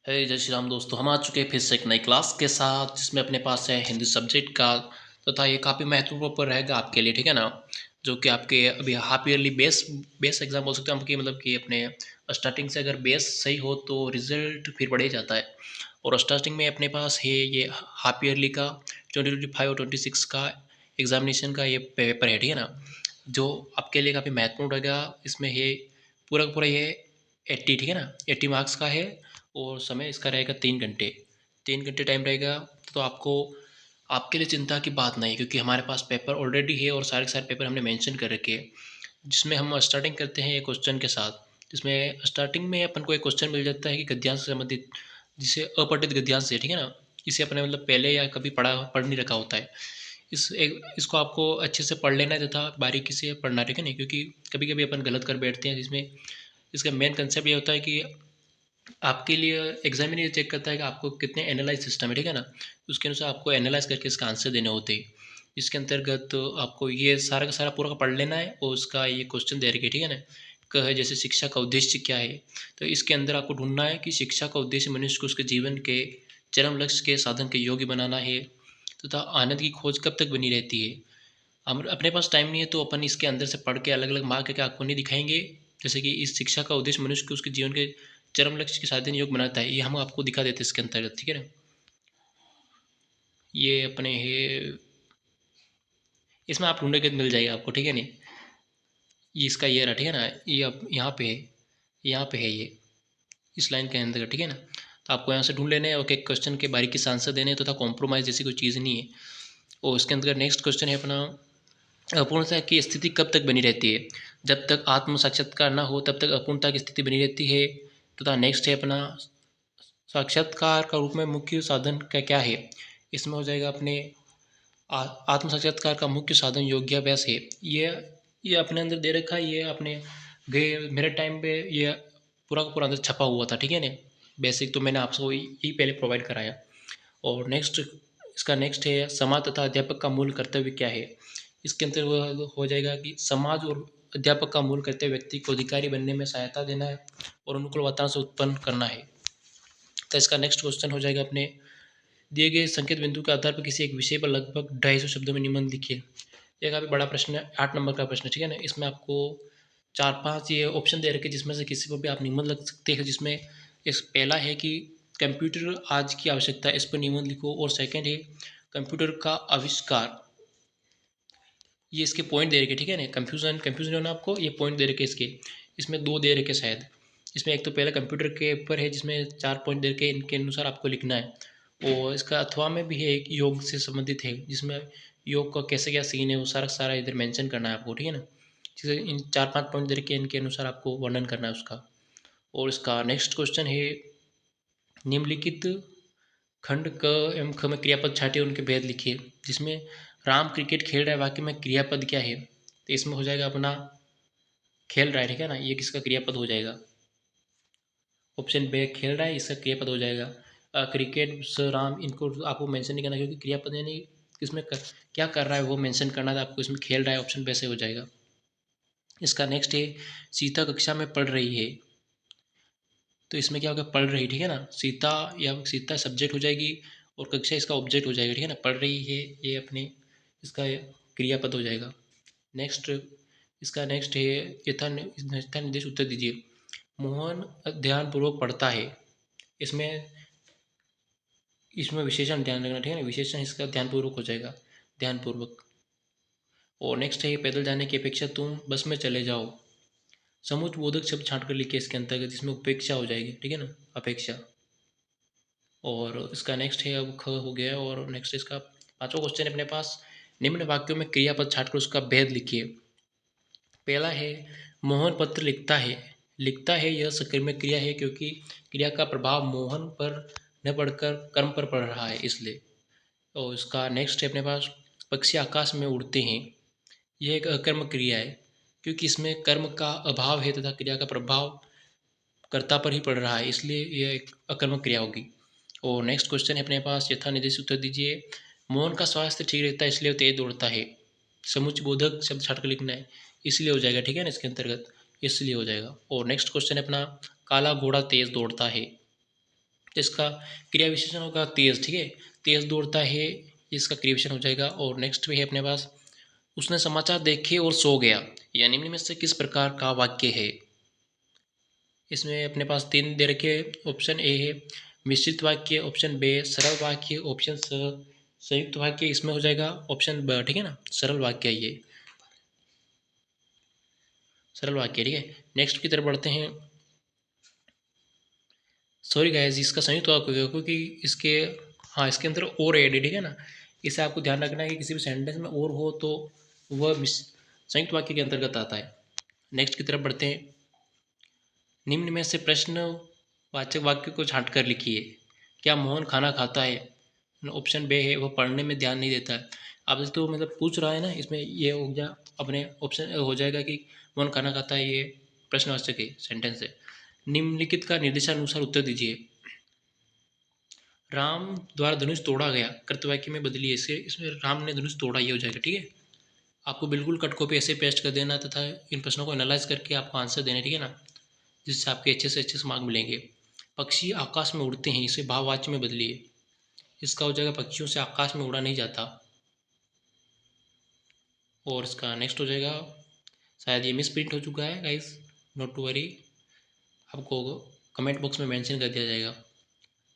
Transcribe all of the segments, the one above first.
है जय श्री राम दोस्तों। हम आ चुके हैं फिर से एक नई क्लास के साथ, जिसमें अपने पास है हिंदी सब्जेक्ट का। तथा ये काफ़ी महत्वपूर्ण रहेगा आपके लिए, ठीक है ना। जो कि आपके अभी half yearly base base exam बोल सकते हैं हम, कि मतलब कि अपने स्टार्टिंग से अगर बेस सही हो तो रिजल्ट फिर बढ़ ही जाता है। और स्टार्टिंग में अपने पास है ये हाफ ईयरली का 2025 और 26 का एग्जामिनेशन का ये पेपर है, ठीक है ना। जो आपके लिए काफ़ी महत्वपूर्ण रहेगा। इसमें है पूरा का पूरा ये 80, ठीक है ना, 80 मार्क्स का है। और समय इसका रहेगा 3 घंटे। 3 घंटे टाइम रहेगा। तो आपको आपके लिए चिंता की बात नहीं है, क्योंकि हमारे पास पेपर ऑलरेडी है और सारे के सारे पेपर हमने मेंशन कर रखे हैं। जिसमें हम स्टार्टिंग करते हैं एक क्वेश्चन के साथ, जिसमें स्टार्टिंग में अपन को एक क्वेश्चन मिल जाता है कि गद्यांश से संबंधित, जिसे अपठित गद्यांश है, ठीक है ना। इसे अपने मतलब पहले या कभी पढ़ नहीं रखा होता है। इसको आपको अच्छे से पढ़ लेना है तथा बारीकी से पढ़ना है, ठीक है नहीं, क्योंकि कभी कभी अपन गलत कर बैठते हैं। जिसमें इसका मेन कंसेप्ट ये होता है कि आपके लिए एग्जामिनर ये चेक करता है कि आपको कितने एनालाइज सिस्टम है, ठीक है ना। उसके अनुसार आपको एनालाइज करके इसका आंसर देने होते हैं। इसके अंतर्गत आपको ये सारा का सारा पूरा का पढ़ लेना है और उसका ये क्वेश्चन दे रखे, ठीक है ना। कहे जैसे शिक्षा का उद्देश्य क्या है, तो इसके अंदर आपको ढूंढना है कि शिक्षा का उद्देश्य मनुष्य को उसके जीवन के चरम लक्ष्य के साधन के योग्य बनाना है तथा आनंद की खोज कब तक बनी रहती है। हम अपने पास टाइम नहीं है तो अपन इसके अंदर से पढ़ के अलग अलग मार्क करके आपको नहीं दिखाएंगे। जैसे कि इस शिक्षा का उद्देश्य मनुष्य को उसके जीवन के चरम लक्ष्य के साधन योग बनाता है, ये हम आपको दिखा देते हैं इसके अंतर्गत, ठीक है ना। ये अपने है, इसमें आप ढूंढेंगे तो मिल जाएगा आपको, ठीक है नहीं। ये इसका ये रहा, ठीक है ना। ये अब यहाँ पे है, यहाँ पे है ये इस लाइन के अंदर, ठीक है ना। तो आपको यहाँ से ढूंढ लेने हैं और एक क्वेश्चन के बारीकी से आंसर देने हैं, तो कॉम्प्रोमाइज़ जैसी कोई चीज़ नहीं है। और इसके अंदर नेक्स्ट क्वेश्चन है अपना, अपूर्णता की स्थिति कब तक बनी रहती है। जब तक आत्म साक्षात्कार न हो तब तक अपूर्णता की स्थिति बनी रहती है। तथा नेक्स्ट है अपना, साक्षात्कार का रूप में मुख्य साधन क्या क्या है। इसमें हो जाएगा अपने आत्म साक्षात्कार का मुख्य साधन योगाभ्यास है। ये अपने अंदर दे रखा है। ये अपने गए मेरे टाइम पे ये पूरा का पूरा अंदर छपा हुआ था, ठीक है ना। बेसिक तो मैंने आपको यही पहले प्रोवाइड कराया। और नेक्स्ट, इसका नेक्स्ट है समाज तथा अध्यापक का मूल कर्तव्य क्या है। इसके अंदर वो हो जाएगा कि समाज और अध्यापक का मूल कर्तव्य व्यक्ति को अधिकारी बनने में सहायता देना है और अनुकूल वातावरण से उत्पन्न करना है। तो इसका नेक्स्ट क्वेश्चन हो जाएगा अपने, दिए गए संकेत बिंदु के आधार पर किसी एक विषय पर लगभग 250 शब्दों में निबंध लिखिए। ये काफ़ी बड़ा प्रश्न है, 8 नंबर का प्रश्न है, ठीक है ना। इसमें आपको 4-5 ये ऑप्शन दे रखे, जिसमें से किसी पर भी आप निबंध लग सकते हैं। जिसमें इस पहला है कि कंप्यूटर आज की आवश्यकता है, इस पर निबंध लिखो। और सेकंड है कंप्यूटर का आविष्कार। ये इसके पॉइंट दे रखे, ठीक है ना। कंफ्यूजन कंफ्यूजन होना आपको, ये पॉइंट दे रखे इसके। इसमें दो दे रखे शायद। इसमें एक तो पहला कंप्यूटर के ऊपर है, जिसमें 4 पॉइंट दे रखे, इनके अनुसार आपको लिखना है। और इसका अथवा में भी है, एक योग से संबंधित है, जिसमें योग का कैसे क्या सीन है वो सारा सारा इधर मेंशन करना है आपको, ठीक है ना। जैसे इन 4-5 पॉइंट दे रखे, इनके अनुसार आपको वर्णन करना है उसका। और इसका नेक्स्ट क्वेश्चन है, निम्नलिखित खंड क एवं ख में क्रियापद छाटिए, उनके भेद लिखिए। जिसमें राम क्रिकेट खेल रहा है, वाक्य में क्रियापद क्या है। तो इसमें हो जाएगा अपना खेल रहा है, ठीक है ना। ये किसका क्रियापद हो जाएगा। ऑप्शन बे खेल रहा है, इसका क्रियापद हो जाएगा। क्रिकेट स राम, इनको आपको मेंशन नहीं करना, क्योंकि क्रियापद यानी किसमें क्या कर रहा है वो मेंशन करना था आपको। इसमें खेल रहा है, ऑप्शन बे से हो जाएगा। इसका नेक्स्ट है, सीता कक्षा में पढ़ रही है। तो इसमें क्या होगा, पढ़ रही, ठीक है ना। सीता या सीता सब्जेक्ट हो जाएगी और कक्षा इसका ऑब्जेक्ट हो जाएगा, ठीक है ना। पढ़ रही है ये अपने इसका क्रियापद हो जाएगा। नेक्स्ट, इसका नेक्स्ट है, यथा यथा निर्देश उत्तर दीजिए। मोहन ध्यानपूर्वक पढ़ता है। इसमें इसमें विशेषण ध्यान रखना, ठीक है ना। विशेषण इसका ध्यानपूर्वक हो जाएगा, ध्यानपूर्वक। और नेक्स्ट है, पैदल जाने की अपेक्षा तुम बस में चले जाओ। समुच बोधक शब्द छांट कर लिखे इसके अंतर्गत, जिसमें उपेक्षा हो जाएगी, ठीक है ना, अपेक्षा। और इसका नेक्स्ट है, अब ख हो गया। और नेक्स्ट इसका पांचवा क्वेश्चन है अपने पास, निम्न वाक्यों में क्रियापद छाटकर उसका भेद लिखिए। पहला है, मोहन पत्र लिखता है। लिखता है यह सकर्मक क्रिया है, क्योंकि क्रिया का प्रभाव मोहन पर न पड़कर कर्म पर पड़ रहा है, इसलिए। और इसका नेक्स्ट है अपने पास, पक्षी आकाश में उड़ते हैं। यह एक अकर्मक क्रिया है, क्योंकि इसमें कर्म का अभाव है तथा क्रिया का प्रभाव कर्ता पर ही पड़ रहा है, इसलिए यह एक अकर्मक क्रिया होगी। और नेक्स्ट क्वेश्चन है अपने पास, यथा निर्देशित उत्तर दीजिए। मोहन का स्वास्थ्य ठीक रहता है, इसलिए वो तेज दौड़ता है। समुच बोधक शब्द छाट कर लिखना है, इसलिए हो जाएगा, ठीक है ना, इसके अंतर्गत इसलिए हो जाएगा। और नेक्स्ट क्वेश्चन है अपना, काला घोड़ा तेज दौड़ता है। तो इसका क्रिया विशेषण होगा तेज, ठीक है, तेज दौड़ता है, इसका क्रिया विशेषण हो जाएगा। और नेक्स्ट पे है अपने पास, उसने समाचार देखे और सो गया, या निम्न में से किस प्रकार का वाक्य है। इसमें अपने पास तीन दे रखे, ऑप्शन ए है मिश्रित वाक्य, ऑप्शन बी सरल वाक्य, ऑप्शन स संयुक्त वाक्य। इसमें हो जाएगा ऑप्शन ब, ठीक है ना, सरल वाक्य, ये सरल वाक्य, ठीक है। नेक्स्ट की तरफ बढ़ते हैं। सॉरी गाइस, इसका संयुक्त वाक्य होगा क्योंकि इसके, हाँ, इसके अंदर और एड है, ठीक है ना। इसे आपको ध्यान रखना है कि किसी भी सेंटेंस में और हो तो वह संयुक्त वाक्य के अंतर्गत आता है। नेक्स्ट की तरफ बढ़ते हैं। निम्न में से प्रश्न वाचक वाक्य को छांट कर लिखिए। क्या मोहन खाना खाता है। ऑप्शन बे है वह पढ़ने में ध्यान नहीं देता है। आप तो मतलब पूछ रहा है ना, इसमें ये हो गया अपने ऑप्शन हो जाएगा कि मोहन खाना खाता है, ये प्रश्नवाचक है, सेंटेंस है। निम्नलिखित का निर्देशानुसार उत्तर दीजिए। राम द्वारा धनुष तोड़ा गया, कृतवाक्य में बदलिए इसे, इसमें राम ने धनुष तोड़ा, ये हो जाएगा, ठीक है। आपको बिल्कुल कट कॉपी ऐसे पेस्ट कर देना तथा इन प्रश्नों को एनालाइज करके आपको आंसर देने, ठीक है ना, जिससे आपके अच्छे से अच्छे मार्क मिलेंगे। पक्षी आकाश में उड़ते हैं, इसे भाववाच्य में बदलिए। इसका हो जाएगा पक्षियों से आकाश में उड़ा नहीं जाता। और इसका नेक्स्ट हो जाएगा, शायद ये मिस प्रिंट हो चुका है गाइस, नॉट टू वरी, आपको कमेंट बॉक्स में मेंशन कर दिया जाएगा।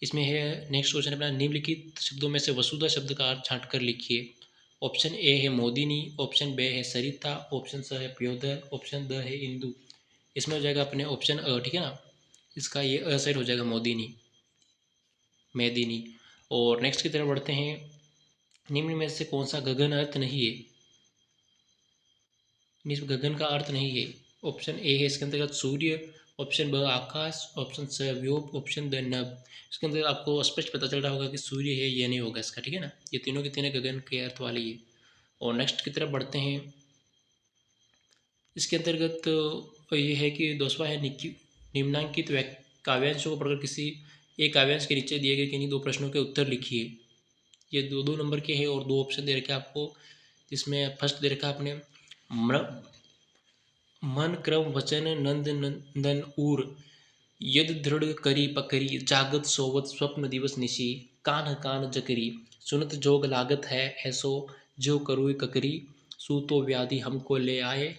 इसमें है नेक्स्ट क्वेश्चन अपना, निम्नलिखित शब्दों में से वसुधा शब्द का अर्थ छांट कर लिखिए। ऑप्शन ए है मोदिनी, ऑप्शन बी है सरिता, ऑप्शन स है प्योदर, ऑप्शन द है इंदु। इसमें हो जाएगा अपने ऑप्शन अ, ठीक है ना, इसका ये अ साइड हो जाएगा मोदिनी, मेदिनी। और नेक्स्ट की तरफ बढ़ते हैं। निम्न में से कौन सा गगन अर्थ नहीं है। इसमें गगन का अर्थ नहीं है। ऑप्शन ए है इसके अंतर्गत सूर्य, ऑप्शन ब आकाश, ऑप्शन स व्योम, ऑप्शन द नभ। इसके अंदर आपको स्पष्ट पता चल रहा होगा कि सूर्य है, ये नहीं होगा इसका, ठीक है ना, ये तीनों के तीनों गगन के अर्थ वाले ही है। और नेक्स्ट की तरफ बढ़ते हैं। इसके अंतर्गत ये है कि दोस्तवा है निम्नांकित काव्यांशों को पढ़कर किसी एक काव्यांश के नीचे दिए गए किन्हीं दो प्रश्नों के उत्तर लिखिए। ये दो दो नंबर के हैं और दो ऑप्शन दे रखे आपको, जिसमें फर्स्ट दे रखा आपने मन क्रम वचन नंद नंदन उर, यद दृढ़ करी पकरी, जागत सोवत स्वप्न दिवस निशी, कान कान जकरी, सुनत जोग लागत है ऐसो, जो करुई ककरी, सूतो व्याधि हमको ले आए,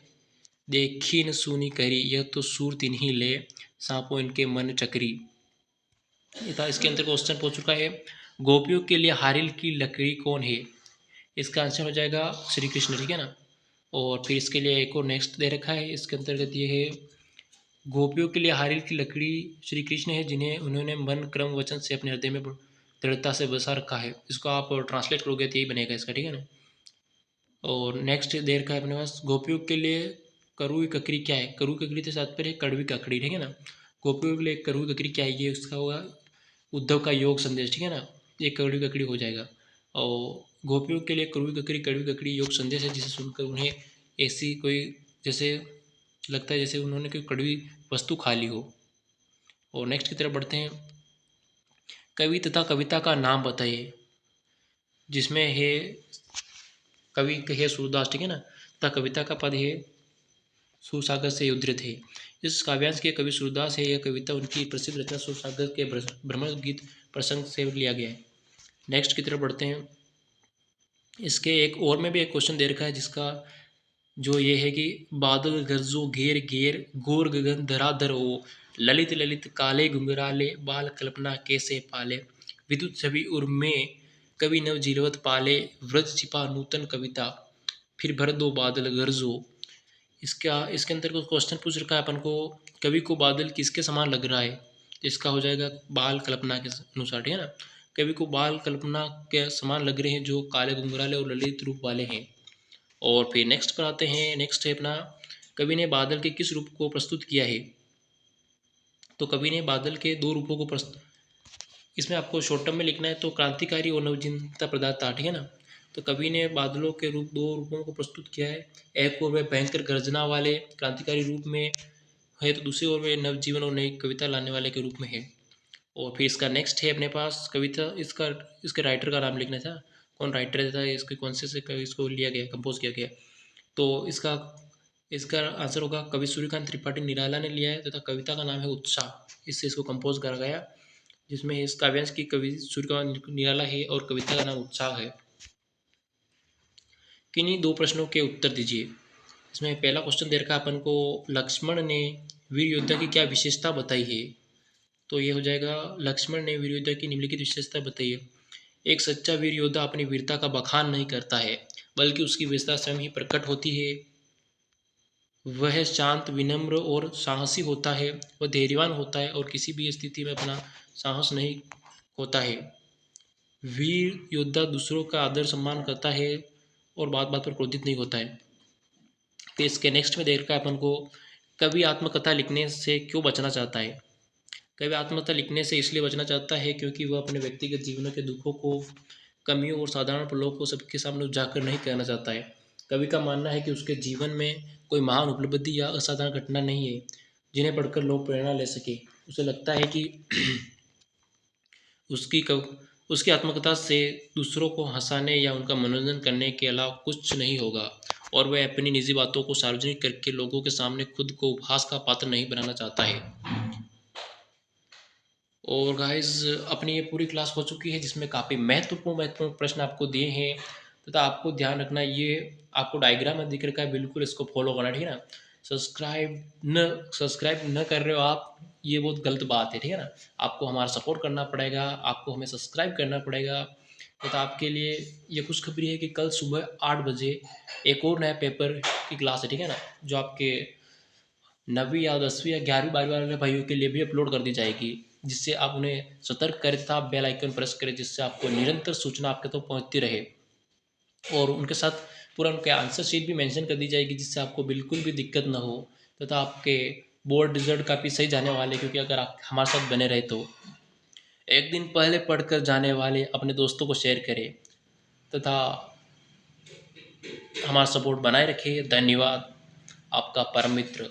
देखी न सुनी करी, यह तो सूर तिन्ही ले, सांपो इनके मन चकरी। इसके अंदर क्वेश्चन पूछ चुका है, गोपियों के लिए हारिल की लकड़ी कौन है। इसका आंसर हो जाएगा श्री कृष्ण, ठीक है ना। और फिर इसके लिए एक और नेक्स्ट दे रखा है, इसके अंतर्गत ये है, गोपियों के लिए हारिल की लकड़ी श्री कृष्ण है, जिन्हें उन्होंने मन क्रम वचन से अपने हृदय में दृढ़ता से बसा रखा है। इसको आप ट्रांसलेट करोगे तो यही बनेगा इसका, ठीक है ना। और नेक्स्ट दे रखा है अपने पास, गोपियों के लिए करुई ककड़ी क्या है। करुई ककड़ी से तात्पर्य कड़वी ककड़ी, ठीक है ना। गोपियों के लिए करुई ककड़ी क्या है, ये उसका होगा उद्धव का योग संदेश, ठीक है ना, ये कड़वी ककड़ी हो जाएगा। और गोपियों के लिए कड़वी ककड़ी योग संदेश है, जिसे सुनकर उन्हें ऐसी कोई जैसे लगता है जैसे उन्होंने कोई कड़वी वस्तु खा ली हो। और नेक्स्ट की तरफ बढ़ते हैं। कवि तथा कविता का नाम बताइए, जिसमें है कवि है सूरदास, ठीक है ना, तथा कविता का पद है सूरसागर से उद्धृत है। इस काव्यांश के कवि सूरदास है। यह कविता उनकी प्रसिद्ध रचना सूरसागर के भ्रमर गीत प्रसंग से लिया गया है। नेक्स्ट की तरफ बढ़ते हैं। इसके एक और में भी एक क्वेश्चन दे रखा है, जिसका जो ये है कि बादल गरजो घेर घेर, गोर गगन धराधर हो, ललित ललित काले घुंघराले, बाल कल्पना कैसे पाले, विद्युत छवि उर्मे, कवि नव जीरवत पाले, व्रज छिपा नूतन कविता, फिर भर दो बादल गरजो। इसके अंदर कुछ क्वेश्चन पूछ रखा है अपन को, कवि को बादल किसके समान लग रहा है। इसका हो जाएगा बाल कल्पना के अनुसार, ठीक है ना। कवि को बाल कल्पना के समान लग रहे हैं, जो काले घुंघराले और ललित रूप वाले हैं। और फिर नेक्स्ट पर आते हैं। नेक्स्ट है अपना, कवि ने बादल के किस रूप को प्रस्तुत किया है। तो कवि ने बादल के दो रूपों को प्रस्तुत, इसमें आपको शॉर्ट टर्म में लिखना है तो क्रांतिकारी और नवजीवनता प्रदाता, ठीक है ना। तो कवि ने बादलों के दो रूपों को प्रस्तुत किया है। एक और वे भयंकर गर्जना वाले क्रांतिकारी रूप में है, तो दूसरी ओर वे नवजीवन और नई कविता लाने वाले के रूप में है। और फिर इसका नेक्स्ट है अपने पास कविता, इसके राइटर का नाम लिखना था, कौन राइटर था, इसके कौन से इसको लिया गया, कंपोज किया गया। तो इसका इसका आंसर होगा कवि सूर्यकांत त्रिपाठी निराला ने लिया है, तथा कविता का नाम है उत्साह, इससे इसको कंपोज करा गया। जिसमें इस काव्यांश की कवि सूर्य का निराला है और कविता का नाम उत्साह है। किन्हीं दो प्रश्नों के उत्तर दीजिए। इसमें पहला क्वेश्चन दे रखा है अपन को, लक्ष्मण ने वीर योद्धा की क्या विशेषता बताई है? तो ये हो जाएगा, लक्ष्मण ने वीर योद्धा की निम्नलिखित विशेषता बताई है। एक सच्चा वीर योद्धा अपनी वीरता का बखान नहीं करता है, बल्कि उसकी वीरता स्वयं ही प्रकट होती है। वह शांत, विनम्र और साहसी होता है। वह धैर्यवान होता है और किसी भी स्थिति में अपना साहस नहीं खोता है। वीर योद्धा दूसरों का आदर सम्मान करता है और बात बात पर क्रोधित नहीं होता है। फिर इसके नेक्स्ट में देख रखा है अपन को, कवि आत्मकथा लिखने से क्यों बचना चाहता है? कवि आत्मकथा लिखने से इसलिए बचना चाहता है क्योंकि वह अपने व्यक्तिगत जीवनों के दुखों को, कमियों और साधारण पलों को सबके सामने उजागर नहीं करना चाहता है। कवि का मानना है कि उसके जीवन में कोई महान उपलब्धि या असाधारण घटना नहीं है जिन्हें पढ़कर लोग प्रेरणा ले सके। उसे लगता है कि उसकी उसकी आत्मकथा से दूसरों को हंसाने या उनका मनोरंजन करने के अलावा कुछ नहीं होगा, और वह अपनी निजी बातों को सार्वजनिक करके लोगों के सामने खुद को उपहास का पात्र नहीं बनाना चाहता है। और गाइस, अपनी ये पूरी क्लास हो चुकी है जिसमें काफ़ी महत्वपूर्ण महत्वपूर्ण प्रश्न आपको दिए हैं, तथा आपको ध्यान रखना, ये आपको डायग्राम में दिख रखा है, बिल्कुल इसको फॉलो करना, ठीक है ना। सब्सक्राइब न कर रहे हो आप, ये बहुत गलत बात है, ठीक है ना। आपको हमारा सपोर्ट करना पड़ेगा, आपको हमें सब्सक्राइब करना पड़ेगा। तथा आपके लिए ये खुशखबरी है कि कल सुबह 8 बजे एक और नया पेपर की क्लास है, ठीक है ना, जो आपके 9वीं या 10वीं या 11वीं 12वीं वाले भाइयों के लिए भी अपलोड कर दी जाएगी, जिससे आप उन्हें सतर्क करें तथा बेल आइकन प्रेस करें, जिससे आपको निरंतर सूचना आपके तक पहुंचती रहे। और उनके साथ पूरा उनके आंसर शीट भी मेंशन कर दी जाएगी, जिससे आपको बिल्कुल भी दिक्कत ना हो, तथा आपके बोर्ड रिजल्ट काफ़ी सही जाने वाले, क्योंकि अगर आप हमारे साथ बने रहे तो एक दिन पहले पढ़कर जाने वाले अपने दोस्तों को शेयर करें, तथा हमारा सपोर्ट बनाए रखिए। धन्यवाद। आपका परम मित्र